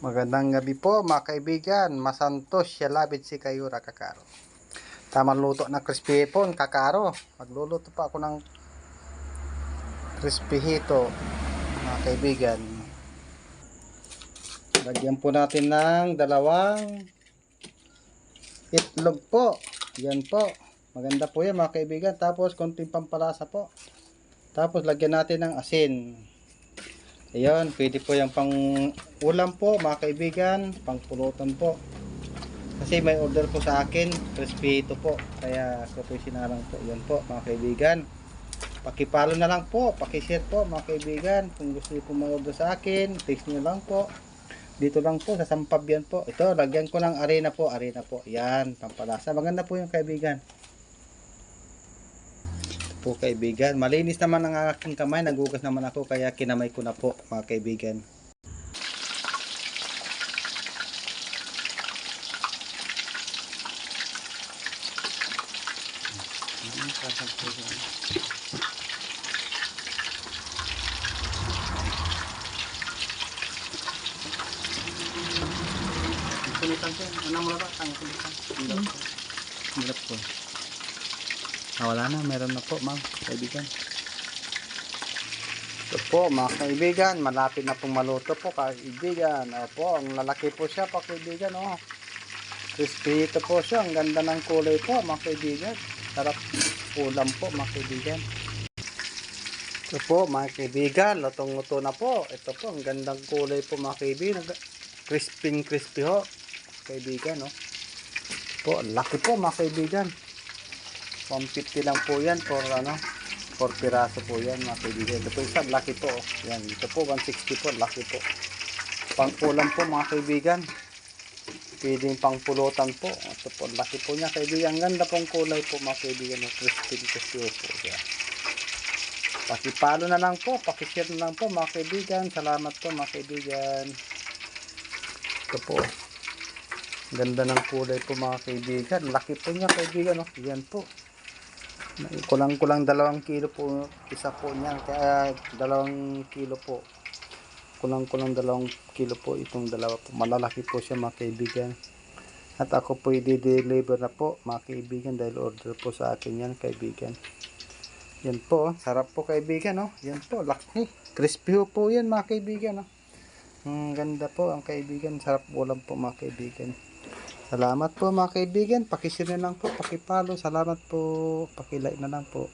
Magandang gabi po mga kaibigan. Masantos siya labit si Kayura Kakaro. Tamang luto na crispy hipon Kakaro. Magluluto pa ako ng crispy hito mga kaibigan. Lagyan po natin ng dalawang itlog po. Yan po. Maganda po yan mga kaibigan. Tapos konting pampalasa po. Tapos lagyan natin ng asin. Ayan, pwede po yung pang ulam po mga kaibigan, pang pulutan po. Kasi may order po sa akin, crispy ito po. Kaya ako po sinalang po. Yan po mga kaibigan. Pakipalo na lang po, pakishare po mga kaibigan. Kung gusto niyo po mag-order sa akin, text niyo lang po. Dito lang po sa Sampab yan po. Ito, lagyan ko ng arena po, arena po. Yan, pampalasa. Maganda po yung kaibigan. Po kaibigan, malinis naman ang aking kamay, nagugas naman ako kaya kinamay ko na po mga kaibigan. Kulitan ko, ano mo ba? Tangin kulitan. Hirap po. Wala na, meron na po mga kaibigan. Ito po mga kaibigan, malapit na pong maluto po kaibigan. Opo, ang lalaki po siya po kaibigan. Oh. Crispy ito po siya, ang ganda ng kulay po mga kaibigan. Sarap ulam po mga kaibigan. Ito po mga kaibigan, lutong-luto na po. Ito po, ang gandang kulay po mga kaibigan. Crispy ho kaibigan. Oh. Po, laki po mga kaibigan. 150 lang po yan for ano, 4 piraso po yan mga kaibigan. Ito po isa, laki po. Yan, ito po 160 po, laki po. Pang ulam po mga kaibigan. Pwedeng pang pulutan po. Ito po, laki po niya kaibigan. Ang ganda pong kulay po mga kaibigan. Crispy po siya. Pakipalo na lang po, pakishare na lang po mga kaibigan. Salamat po mga kaibigan. Ito po. Ganda ng kulay po mga kaibigan. Laki po niya kaibigan. Oh. Yan po. Kulang-kulang 2 kilo po. Isa po niya. Kaya 2 kilo po. Kulang-kulang 2 kilo po itong dalawa po. Malalaki po siya mga kaibigan. At ako po i-deliver na po mga kaibigan. Dahil order po sa akin yan kaibigan. Yan po. Sarap po kaibigan. Oh. Yan po. Laki. Crispy po yan mga kaibigan. Oh. Ganda po ang kaibigan. Sarap ulam po mga kaibigan. Salamat po mga kaibigan. Pakishare na lang po. Pakipalo. Salamat po. Pakilike na lang po.